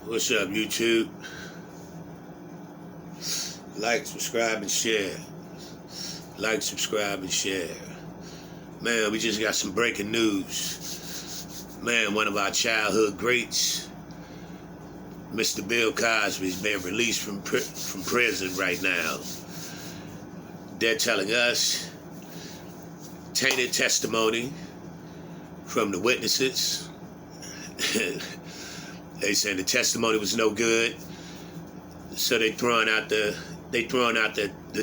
What's up, YouTube? Like, subscribe, and share. Like, subscribe, and share. Man, we just got some breaking news. Man, one of our childhood greats, Mr. Bill Cosby, is being released from prison right now. They're telling us tainted testimony from the witnesses. They said the testimony was no good, so they throwing out the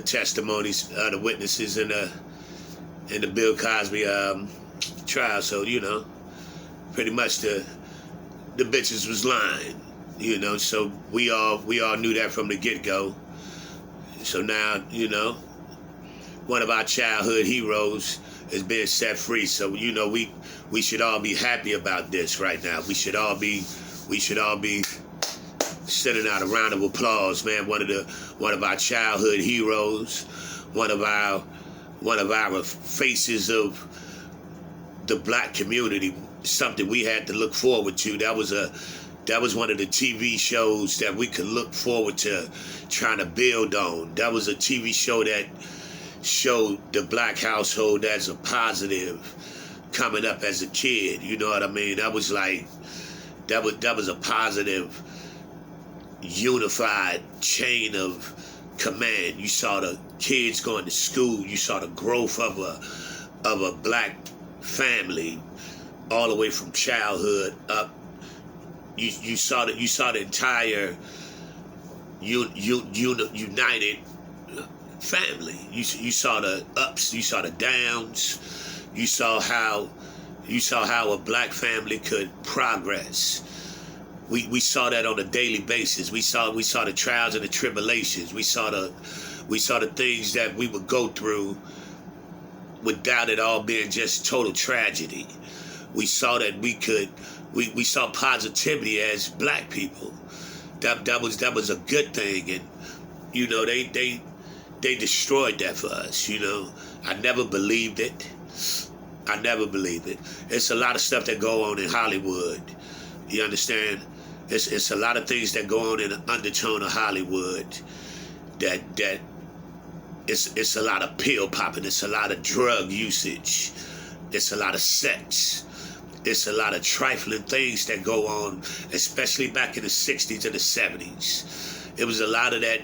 testimonies of the witnesses in the Bill Cosby trial. So pretty much the bitches was lying. So we all knew that from the get-go. So now one of our childhood heroes is being set free. So we should all be happy about this right now. We should all be sending out a round of applause, man. One of our childhood heroes, one of our faces of the black community. Something we had to look forward to. That was one of the TV shows that we could look forward to trying to build on. That was a TV show that showed the black household as a positive coming up as a kid. You know what I mean? That was a positive, unified chain of command. You saw the kids going to school. You saw the growth of a black family all the way from childhood up. You saw the entire united family. You saw the ups, you saw the downs. You saw how a black family could progress. We saw that on a daily basis. We saw the trials and the tribulations. We saw the things that we would go through without it all being just total tragedy. We saw that we saw positivity as black people. That was a good thing, and they destroyed that for us. I never believed it. It's a lot of stuff that go on in Hollywood. You understand? It's a lot of things that go on in the undertone of Hollywood. That it's a lot of pill popping. It's a lot of drug usage. It's a lot of sex. It's a lot of trifling things that go on, especially back in the 60s and the 70s. It was a lot of that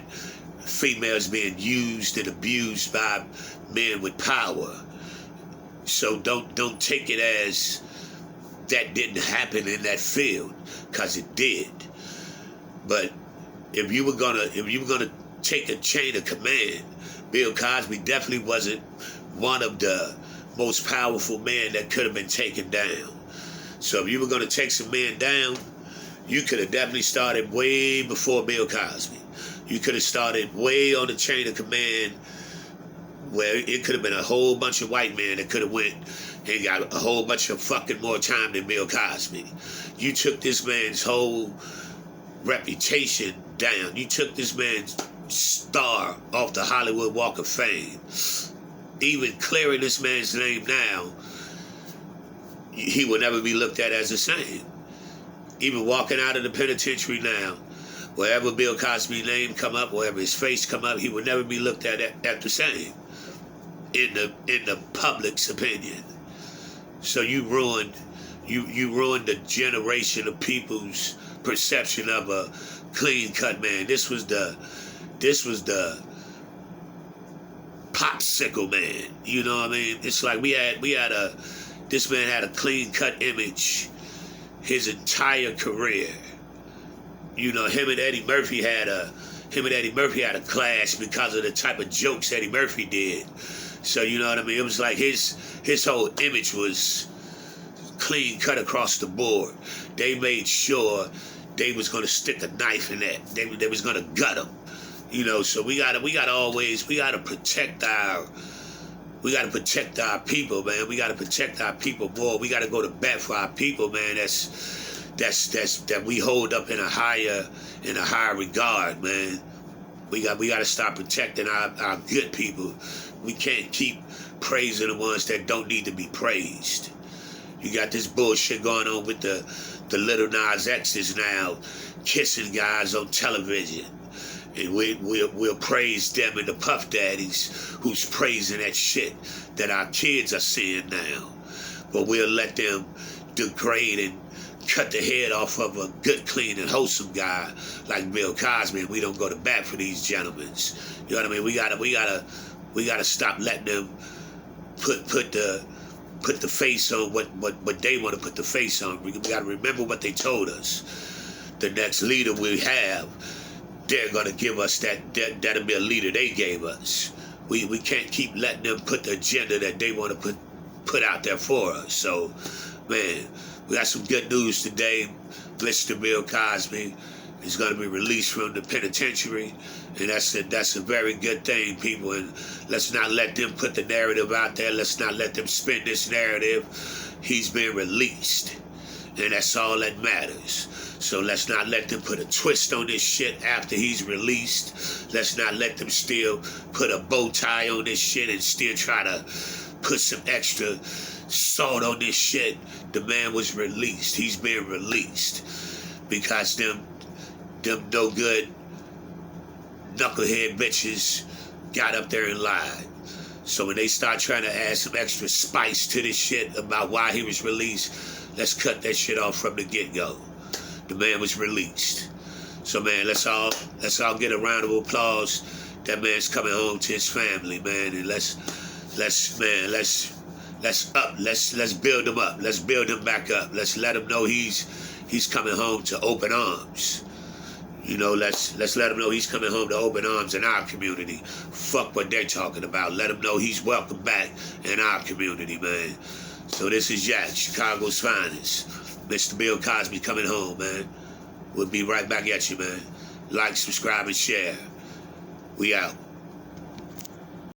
females being used and abused by men with power. So don't take it as that didn't happen in that field, because it did. But if you were gonna take a chain of command, Bill Cosby definitely wasn't one of the most powerful men that could have been taken down. So if you were gonna take some men down, you could have definitely started way before Bill Cosby. You could have started way on the chain of command, where it could have been a whole bunch of white men that could have went and got a whole bunch of fucking more time than Bill Cosby. You took this man's whole reputation down. You took this man's star off the Hollywood Walk of Fame. Even clearing this man's name now, he will never be looked at as the same. Even walking out of the penitentiary now, wherever Bill Cosby's name come up, wherever his face come up, he would never be looked at the same in the public's opinion. So you ruined the generation of people's perception of a clean-cut man. This was the popsicle man. You know what I mean? It's like this man had a clean-cut image his entire career. Him and Eddie Murphy had a clash because of the type of jokes Eddie Murphy did. So you know what I mean? It was like his whole image was clean cut across the board. They made sure they was gonna stick a knife in that. They was gonna gut him. So we gotta protect our people, man. We gotta protect our people, boy. We gotta go to bat for our people, man. That we hold up in a higher regard, man. We gotta start protecting our good people. We can't keep praising the ones that don't need to be praised. You got this bullshit going on with the Little Nas X's now, kissing guys on television. And we'll praise them and the Puff Daddies who's praising that shit that our kids are seeing now. But we'll let them degrade and cut the head off of a good, clean, and wholesome guy like Bill Cosby, and we don't go to bat for these gentlemen. You know what I mean? We gotta stop letting them put the face on what they want to put the face on. We gotta remember what they told us. The next leader we have, they're gonna give us that'll be a leader they gave us. We can't keep letting them put the agenda that they want to put out there for us. So, man, we got some good news today. Mr. Bill Cosby is going to be released from the penitentiary, and that's a very good thing, people. And let's not let them put the narrative out there. Let's not let them spin this narrative. He's been released, and that's all that matters. So let's not let them put a twist on this shit after he's released. Let's not let them still put a bow tie on this shit and still try to put some extra salt on this shit. The man was released. He's been released because them no good knucklehead bitches got up there and lied. So when they start trying to add some extra spice to this shit about why he was released, let's cut that shit off from the get-go. The man was released. So man, let's all get a round of applause. That man's coming home to his family, man, and let's build him up. Let's build him back up. Let's let him know he's coming home to open arms. You know, let's let him know he's coming home to open arms in our community. Fuck what they're talking about. Let him know he's welcome back in our community, man. So this is Jack, Chicago's finest. Mr. Bill Cosby coming home, man. We'll be right back at you, man. Like, subscribe, and share. We out.